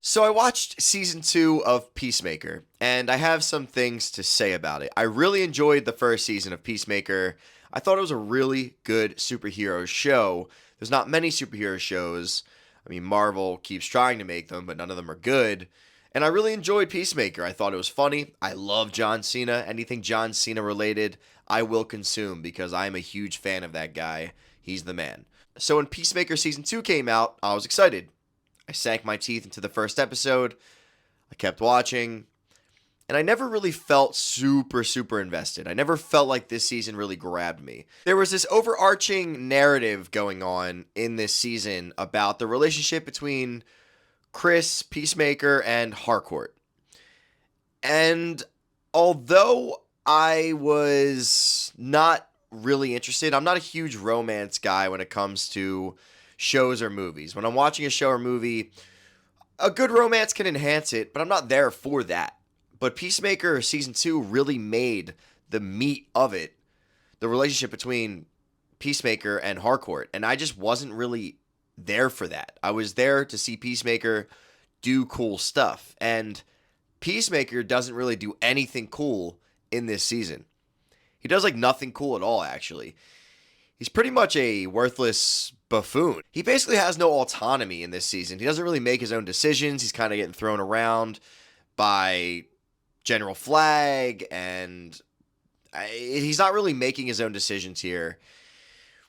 So I watched season 2 of Peacemaker, and I have some things to say about it. I really enjoyed the first season of Peacemaker. I thought it was a really good superhero show. There's not many superhero shows. I mean, Marvel keeps trying to make them, but none of them are good. And I really enjoyed Peacemaker. I thought it was funny. I love John Cena. Anything John Cena related, I will consume because I am a huge fan of that guy. He's the man. So when Peacemaker season 2 came out, I was excited. I sank my teeth into the first episode. I kept watching, and I never really felt super invested. I never felt like this season really grabbed me. There was this overarching narrative going on in this season about the relationship between Chris, Peacemaker, and Harcourt. And although I was not really interested, I'm not a huge romance guy when it comes to shows or movies. When I'm watching a show or movie, a good romance can enhance it, but I'm not there for that. But Peacemaker season 2 really made the meat of it, the relationship between Peacemaker and Harcourt, and I just wasn't really there for that. I was there to see Peacemaker do cool stuff, and Peacemaker doesn't really do anything cool in this season. He does like nothing cool at all, actually. He's pretty much a worthless buffoon. He basically has no autonomy in this season. He doesn't really make his own decisions. He's kind of getting thrown around by General Flag, and he's not really making his own decisions here,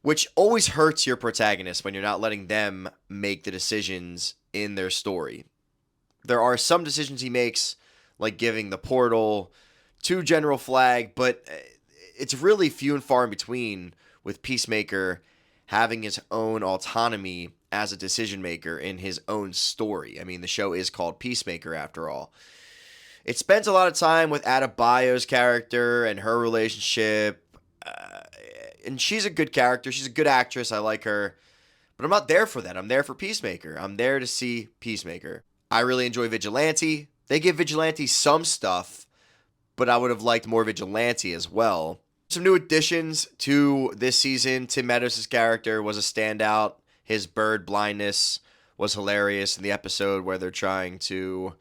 which always hurts your protagonist when you're not letting them make the decisions in their story. There are some decisions he makes, like giving the portal to General Flag, but it's really few and far in between with Peacemaker having his own autonomy as a decision maker in his own story. I mean, the show is called Peacemaker after all. It spends a lot of time with Adebayo's character and her relationship. And she's a good character. She's a good actress. I like her. But I'm not there for that. I'm there for Peacemaker. I'm there to see Peacemaker. I really enjoy Vigilante. They give Vigilante some stuff, but I would have liked more Vigilante as well. Some new additions to this season. Tim Meadows' character was a standout. His bird blindness was hilarious in the episode where they're trying to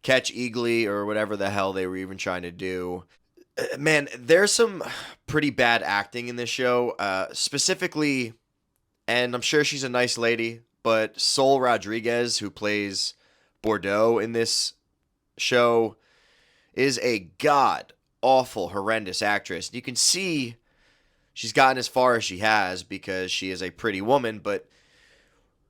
catch Eagly or whatever the hell they were even trying to do. Man, there's some pretty bad acting in this show. Specifically, and I'm sure she's a nice lady, but Sol Rodriguez, who plays Bordeaux in this show, is a god awful, horrendous actress. You can see she's gotten as far as she has because she is a pretty woman, but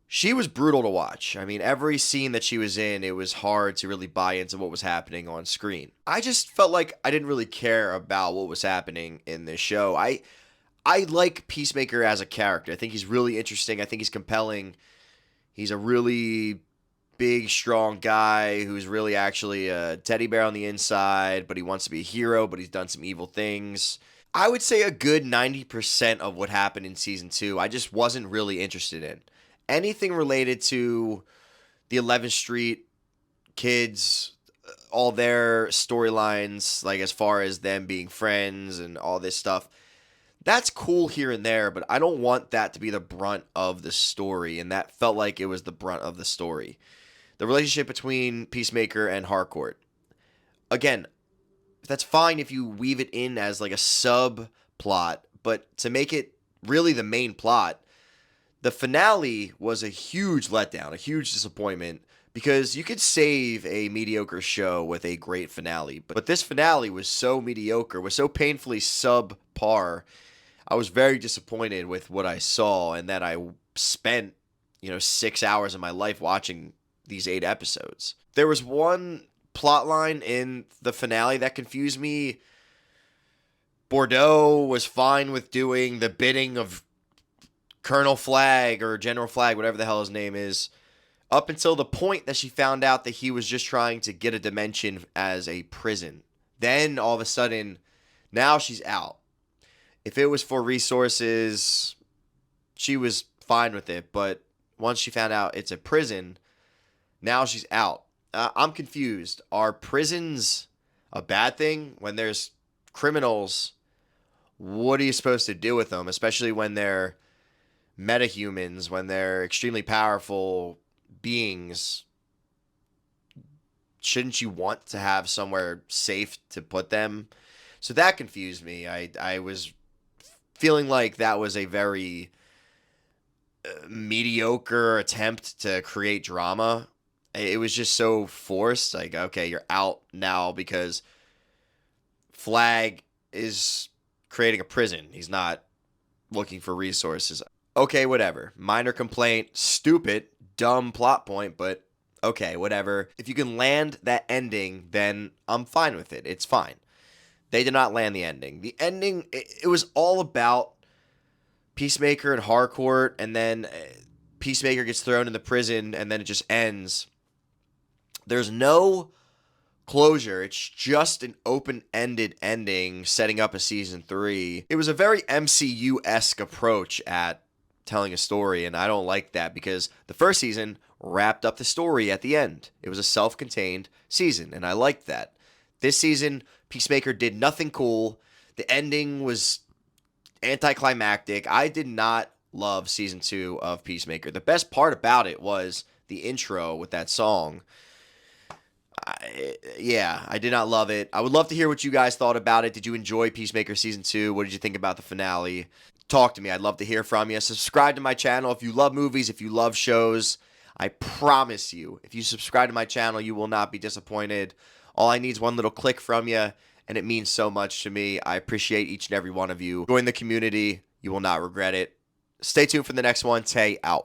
she was brutal to watch. I mean, every scene that she was in, it was hard to really buy into what was happening on screen. I just felt like I didn't really care about what was happening in this show. I like Peacemaker as a character. I think he's really interesting. I think he's compelling. He's a really big, strong guy who's really actually a teddy bear on the inside, but he wants to be a hero, but he's done some evil things. I would say a good 90% of what happened in season 2, I just wasn't really interested in. Anything related to the 11th Street kids, all their storylines, like as far as them being friends and all this stuff, that's cool here and there, but I don't want that to be the brunt of the story, and that felt like it was the brunt of the story. The relationship between Peacemaker and Harcourt. Again, that's fine if you weave it in as like a subplot, but to make it really the main plot, the finale was a huge letdown, a huge disappointment, because you could save a mediocre show with a great finale. But this finale was so mediocre, was so painfully subpar. I was very disappointed with what I saw, and that I spent, 6 hours of my life watching these 8 episodes. There was one plot line in the finale that confused me. Bordeaux was fine with doing the bidding of Colonel Flag or General Flag, whatever the hell his name is, up until the point that she found out that he was just trying to get a dimension as a prison. Then all of a sudden, now she's out. If it was for resources, she was fine with it, but once she found out it's a prison, now she's out. I'm confused. Are prisons a bad thing? When there's criminals, what are you supposed to do with them? Especially when they're metahumans, when they're extremely powerful beings. shouldn't you want to have somewhere safe to put them? So that confused me. I was feeling like that was a very mediocre attempt to create drama. It was just so forced. Like, okay, you're out now because Flag is creating a prison. He's not looking for resources. Okay, whatever. Minor complaint, stupid, dumb plot point, but okay, whatever. If you can land that ending, then I'm fine with it. It's fine. They did not land the ending. The ending, it was all about Peacemaker and Harcourt, and then Peacemaker gets thrown in the prison, and then it just ends. There's no closure. It's just an open-ended ending setting up a season 3. It was a very MCU-esque approach at telling a story, and I don't like that because the first season wrapped up the story at the end. It was a self-contained season, and I liked that. This season, Peacemaker did nothing cool. The ending was anticlimactic. I did not love season 2 of Peacemaker. The best part about it was the intro with that song. I did not love it. I would love to hear what you guys thought about it. Did you enjoy Peacemaker season 2? What did you think about the finale? Talk to me. I'd love to hear from you. Subscribe to my channel if you love movies, if you love shows. I promise you, if you subscribe to my channel, you will not be disappointed. All I need is one little click from you, and it means so much to me. I appreciate each and every one of you. Join the community. You will not regret it. Stay tuned for the next one. Tay out.